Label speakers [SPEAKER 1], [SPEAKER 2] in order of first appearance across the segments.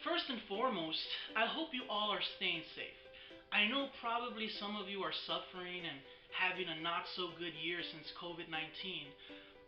[SPEAKER 1] First and foremost, I hope you all are staying safe. I know probably some of you are suffering and having a not so good year since COVID 19.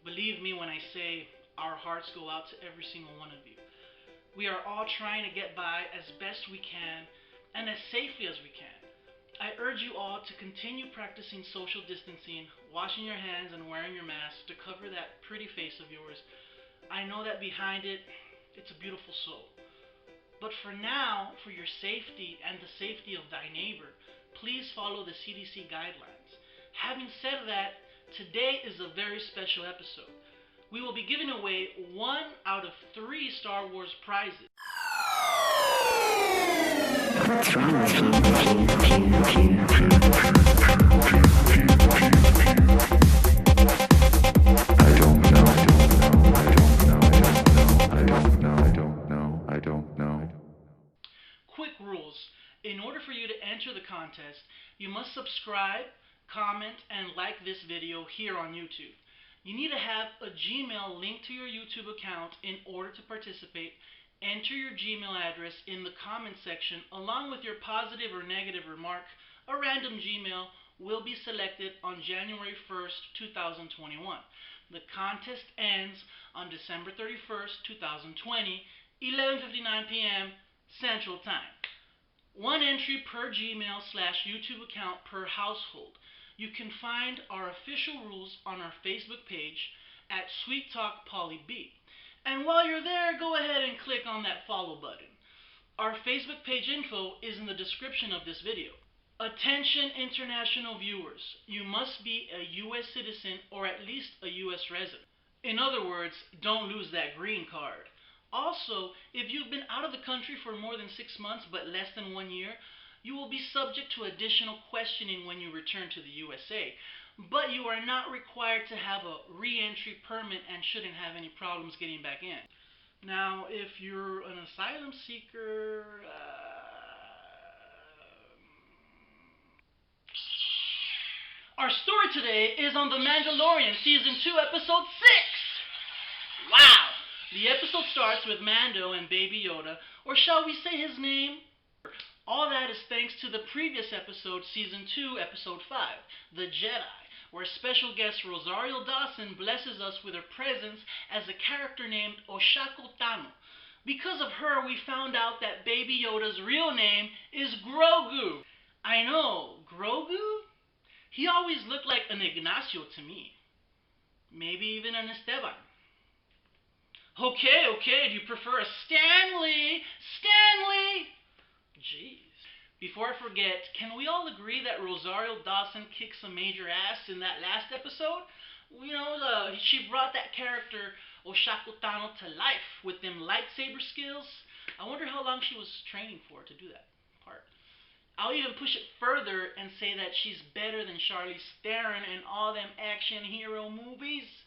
[SPEAKER 1] Believe me when I say our hearts go out to every single one of you. We are all trying to get by as best we can and as safely as we can. I urge you all to continue practicing social distancing, washing your hands, and wearing your mask to cover that pretty face of yours. I know that behind it, it's a beautiful soul. But for now, for your safety and the safety of thy neighbor, please follow the CDC guidelines. Having said that, today is a very special episode. We will be giving away 1 out of 3 Star Wars prizes.
[SPEAKER 2] What's wrong with you?
[SPEAKER 3] I don't know.
[SPEAKER 1] Quick rules. In order for you to enter the contest, you must subscribe, comment, and like this video here on YouTube. You need to have a Gmail linked to your YouTube account in order to participate. Enter your Gmail address in the comment section along with your positive or negative remark. A random Gmail will be selected on January 1st, 2021. The contest ends on December 31st, 2020, 11:59 p.m. Central Time. 1 entry per Gmail/YouTube account per household. You can find our official rules on our Facebook page at STWPB. And while you're there, go ahead and click on that follow button. Our Facebook page info is in the description of this video. Attention international viewers, you must be a U.S. citizen or at least a U.S. resident. In other words, don't lose that green card. Also, if you've been out of the country for more than 6 months but less than 1 year, you will be subject to additional questioning when you return to the USA. But you are not required to have a re-entry permit and shouldn't have any problems getting back in. Now, if you're an asylum seeker, our story today is on The Mandalorian, Season 2, Episode 6! Wow! The episode starts with Mando and Baby Yoda, or shall we say his name? All that is thanks to the previous episode, Season 2, Episode 5, The Jedi, where special guest Rosario Dawson blesses us with her presence as a character named Oshako Tano. Because of her, we found out that Baby Yoda's real name is Grogu. I know, Grogu? He always looked like an Ignacio to me. Maybe even an Esteban. Okay, do you prefer a Stanley? Stanley! Jeez. Before I forget, can we all agree that Rosario Dawson kicked some major ass in that last episode? You know, she brought that character Oshako Tano to life with them lightsaber skills. I wonder how long she was training for to do that part. I'll even push it further and say that she's better than Charlize Theron in all them action hero movies.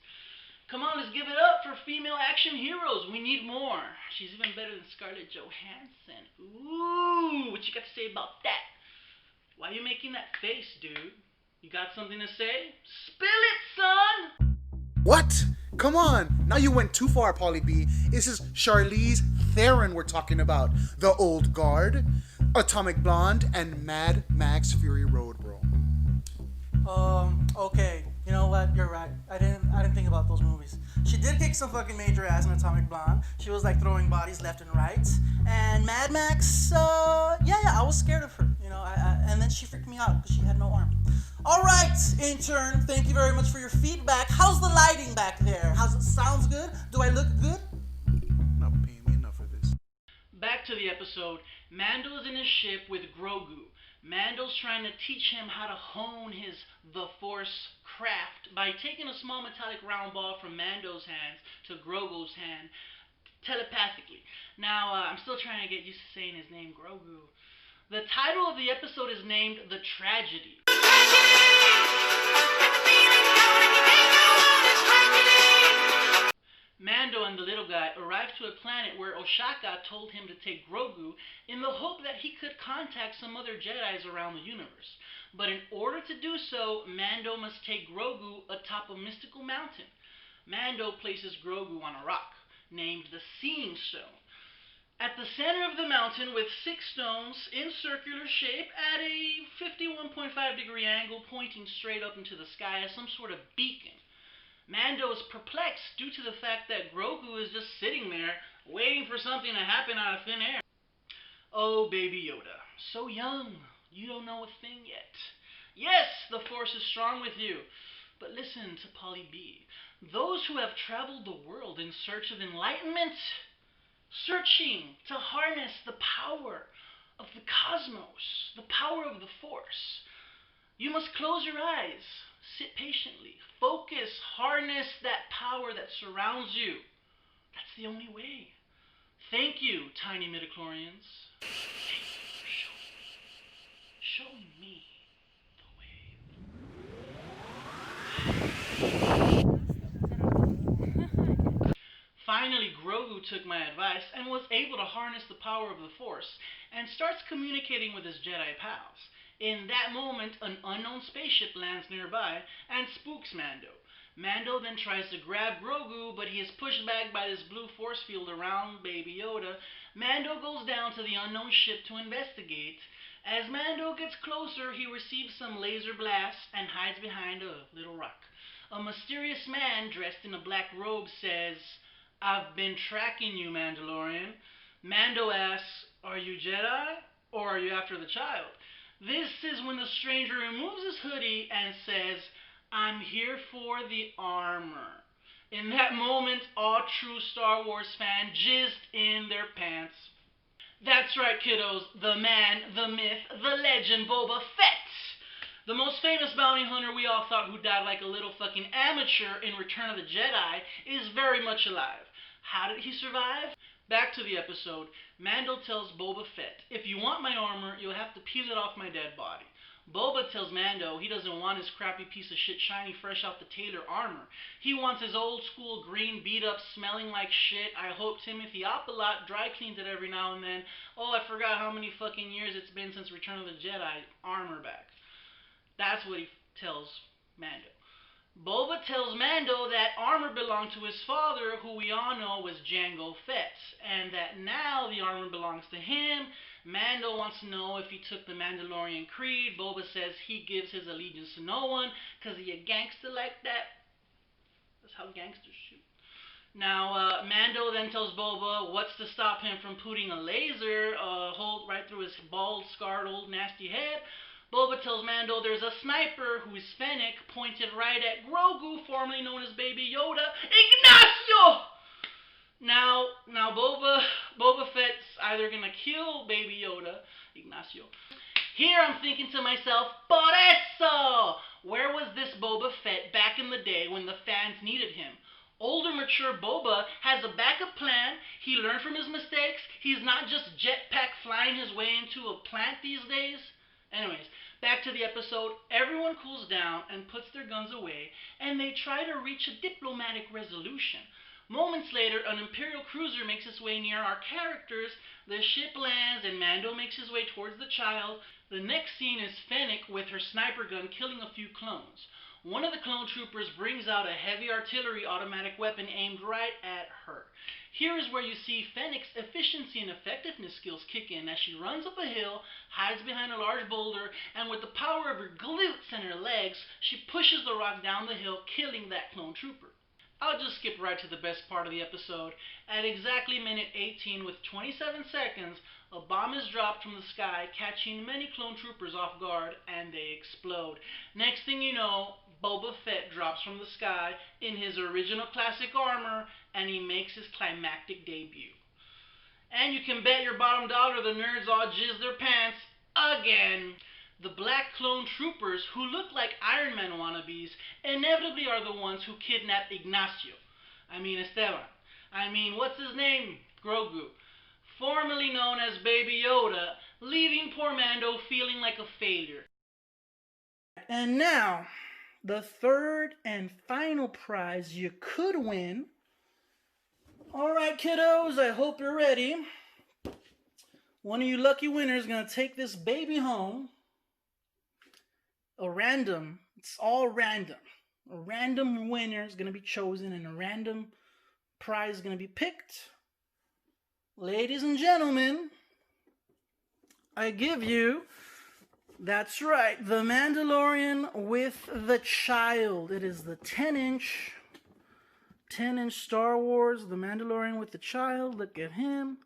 [SPEAKER 1] Come on, let's give it up for female action heroes. We need more. She's even better than Scarlett Johansson. Ooh, what you got to say about that? Why are you making that face, dude? You got something to say? Spill it, son!
[SPEAKER 4] What? Come on. Now you went too far, Polly B. This is Charlize Theron we're talking about. The Old Guard, Atomic Blonde, and Mad Max Fury Road, bro.
[SPEAKER 5] Okay. You know what? You're right. I didn't think about those movies. She did kick some fucking major ass in Atomic Blonde. She was like throwing bodies left and right. And Mad Max, yeah, I was scared of her. You know, and then she freaked me out because she had no arm. All right, intern. Thank you very much for your feedback. How's the lighting back there? How's it? Sounds good? Do I look good?
[SPEAKER 4] Not paying me enough for this.
[SPEAKER 1] Back to the episode. Mando's in his ship with Grogu. Mando's trying to teach him how to hone his The Force craft by taking a small metallic round ball from Mando's hands to Grogu's hand telepathically. Now, I'm still trying to get used to saying his name, Grogu. The title of the episode is named The Tragedy. Mando and the little guy arrived to a planet where Oshaka told him to take Grogu in the hope that he could contact some other Jedis around the universe. But in order to do so, Mando must take Grogu atop a mystical mountain. Mando places Grogu on a rock, named the Seeing Stone. At the center of the mountain, with 6 stones in circular shape at a 51.5-degree angle pointing straight up into the sky as some sort of beacon. Mando is perplexed due to the fact that Grogu is just sitting there waiting for something to happen out of thin air. Oh, Baby Yoda, so young, you don't know a thing yet. Yes, the Force is strong with you, but listen to Polly B. Those who have traveled the world in search of enlightenment, searching to harness the power of the cosmos, the power of the Force. You must close your eyes, sit patiently, focus, harness that power that surrounds you. That's the only way. Thank you, tiny midichlorians. Thank you for showing me the way. Finally, Grogu took my advice and was able to harness the power of the Force and starts communicating with his Jedi pals. In that moment, an unknown spaceship lands nearby and spooks Mando. Mando then tries to grab Grogu, but he is pushed back by this blue force field around Baby Yoda. Mando goes down to the unknown ship to investigate. As Mando gets closer, he receives some laser blasts and hides behind a little rock. A mysterious man dressed in a black robe says, "I've been tracking you, Mandalorian." Mando asks, "Are you Jedi, or are you after the child?" This is when the stranger removes his hoodie and says, "I'm here for the armor." In that moment, all true Star Wars fans jizzed in their pants. That's right, kiddos. The man, the myth, the legend, Boba Fett. The most famous bounty hunter we all thought who died like a little fucking amateur in Return of the Jedi is very much alive. How did he survive? Back to the episode. Mando tells Boba Fett, "If you want my armor, you'll have to peel it off my dead body." Boba tells Mando he doesn't want his crappy piece of shit shiny fresh out the tailor armor. He wants his old school green beat up smelling like shit. I hope Timothy Oppalot dry cleans it every now and then. Oh, I forgot how many fucking years it's been since Return of the Jedi armor back. That's what he tells Mando. Boba tells Mando that armor belonged to his father, who we all know was Jango Fett, and that now the armor belongs to him. Mando wants to know if he took the Mandalorian creed. Boba says he gives his allegiance to no one, because he a gangster like that. That's how gangsters shoot. Now, Mando then tells Boba what's to stop him from putting a laser hole right through his bald, scarred, old, nasty head. Boba tells Mando there's a sniper who is Fennec pointed right at Grogu, formerly known as Baby Yoda. Ignacio! Now Boba Fett's either gonna kill Baby Yoda, Ignacio. Here I'm thinking to myself, por eso! Where was this Boba Fett back in the day when the fans needed him? Older, mature Boba has a backup plan. He learned from his mistakes. He's not just jetpack flying his way into a plant these days. Anyways, back to the episode. Everyone cools down and puts their guns away, and they try to reach a diplomatic resolution. Moments later, an Imperial cruiser makes its way near our characters. The ship lands, and Mando makes his way towards the child. The next scene is Fennec with her sniper gun killing a few clones. One of the clone troopers brings out a heavy artillery automatic weapon aimed right at her. Here is where you see Fennec's efficiency and effectiveness skills kick in as she runs up a hill, hides behind a large boulder, and with the power of her glutes and her legs, she pushes the rock down the hill, killing that clone trooper. I'll just skip right to the best part of the episode. At exactly minute 18 with 27 seconds, a bomb is dropped from the sky, catching many clone troopers off guard, and they explode. Next thing you know, Boba Fett drops from the sky in his original classic armor, and he makes his climactic debut. And you can bet your bottom dollar the nerds all jizz their pants again. The black clone troopers, who look like Iron Man wannabes, inevitably are the ones who kidnap Ignacio. What's his name? Grogu. Formerly known as Baby Yoda, leaving poor Mando feeling like a failure. And now, the third and final prize you could win. Alright, kiddos, I hope you're ready. One of you lucky winners is going to take this baby home. It's all random. A random winner is going to be chosen and a random prize is going to be picked.
[SPEAKER 5] Ladies and gentlemen, I give you, that's right, The Mandalorian with the Child. It is the 10-inch Star Wars, The Mandalorian with the Child. Look at him.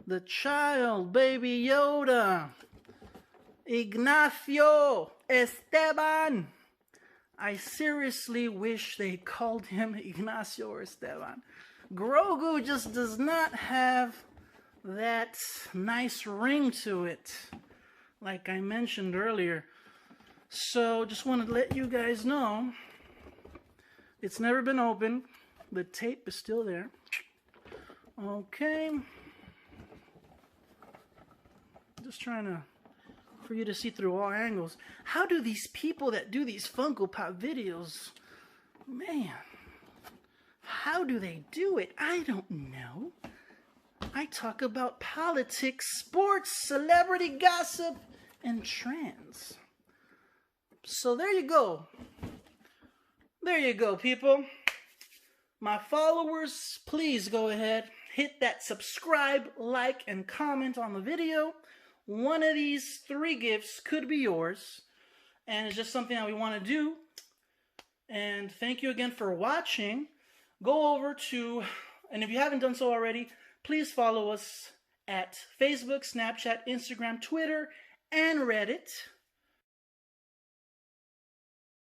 [SPEAKER 5] The child, Baby Yoda. Ignacio Esteban. I seriously wish they called him Ignacio or Esteban. Grogu just does not have that nice ring to it, like I mentioned earlier. So just want to let you guys know, it's never been opened. The tape is still there. Okay. Just trying for you to see through all angles. How do these people that do these Funko Pop videos, man, how do they do it? I don't know. I talk about politics, sports, celebrity gossip, and trends. So there you go. There you go, people. My followers, please go ahead, hit that subscribe, like, and comment on the video. One of these 3 gifts could be yours. And it's just something that we want to do. And thank you again for watching. Go over to, and if you haven't done so already, please follow us at Facebook, Snapchat, Instagram, Twitter, and Reddit.